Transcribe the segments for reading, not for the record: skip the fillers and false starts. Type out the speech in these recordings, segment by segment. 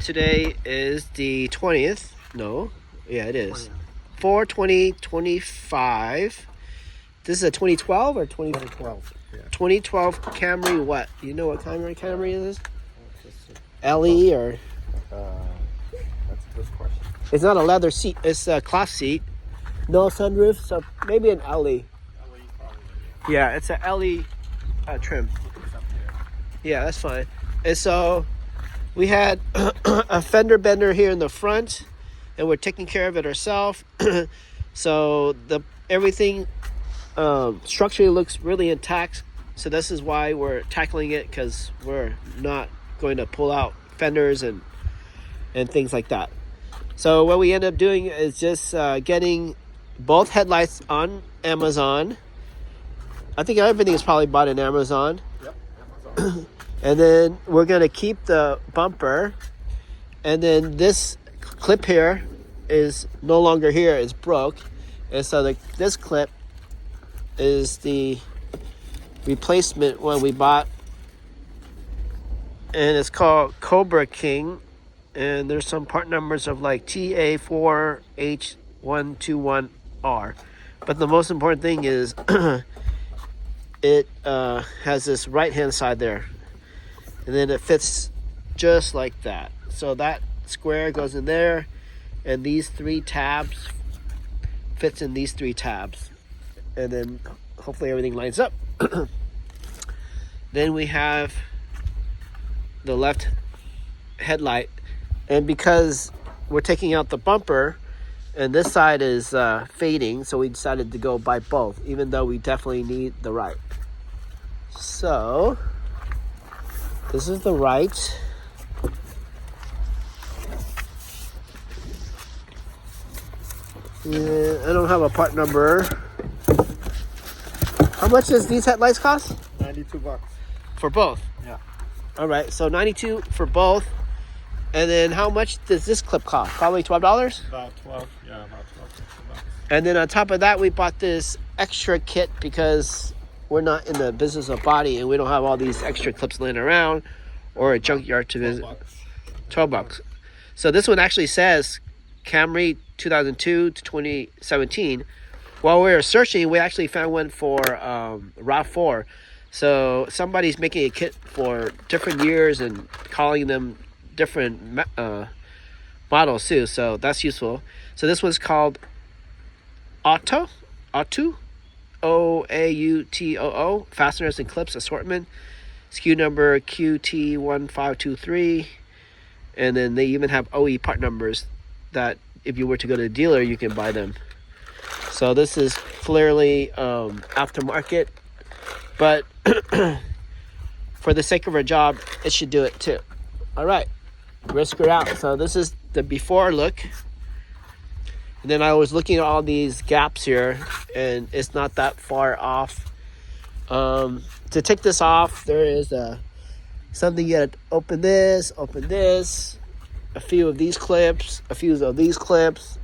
Today is the 20th. No, yeah, it is. 4/20/25. This is a 2012 or 2012. Yeah. 2012 Camry. What? You know what Camry is? LE or? That's a good question. It's not a leather seat. It's a cloth seat. No sunroof, so maybe an LE. Yeah, it's a LE trim. Yeah, that's fine. And so we had a fender bender here in the front, and we're taking care of it ourselves. So everything structurally looks really intact. So this is why we're tackling it, because we're not going to pull out fenders and things like that. So what we end up doing is just getting both headlights on Amazon. I think everything is probably bought in Amazon. Yep, Amazon. And then we're going to keep the bumper. And then this clip here is no longer here. It's broke. And so this clip is the replacement one we bought. And it's called Cobra King. And there's some part numbers of like TA4H121R. But the most important thing is it has this right hand side there, and then it fits just like that. So that square goes in there, and these three tabs fits in these three tabs, and then hopefully everything lines up. Then we have the left headlight, and because we're taking out the bumper and this side is fading, so we decided to go by both, even though we definitely need the right. So this is the right. I don't have a part number. How much does these headlights cost? $92 for both. Yeah. All right, so $92 for both. And then how much does this clip cost? Probably $12? About 12. Yeah, about 12. And then on top of that, we bought this extra kit because we're not in the business of body and we don't have all these extra clips laying around or a junkyard to visit. $12. So this one actually says Camry 2002 to 2017. While we were searching, we actually found one for RAV4. So somebody's making a kit for different years and calling them different models too, so that's useful. So this one's called Auto OAUTOO, fasteners and clips assortment, SKU number QT1523, and then they even have OE part numbers that if you were to go to the dealer you can buy them. So this is clearly aftermarket, but for the sake of our job it should do it too. All right, risk her out. So this is the before look, and then I was looking at all these gaps here and it's not that far off. To take this off, there is something you gotta open this, a few of these clips, a few of these clips,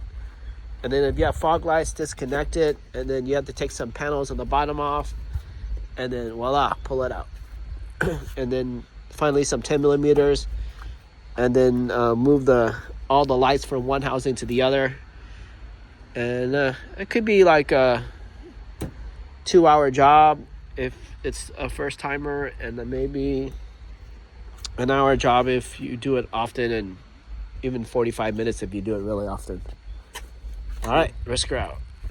and then if you have fog lights, disconnect it, and then you have to take some panels on the bottom off, and then voila, pull it out. And then finally some 10 millimeters, and then move all the lights from one housing to the other. And it could be like a 2-hour job if it's a first timer, and then maybe an hour job if you do it often, and even 45 minutes if you do it really often. All right, risk her out.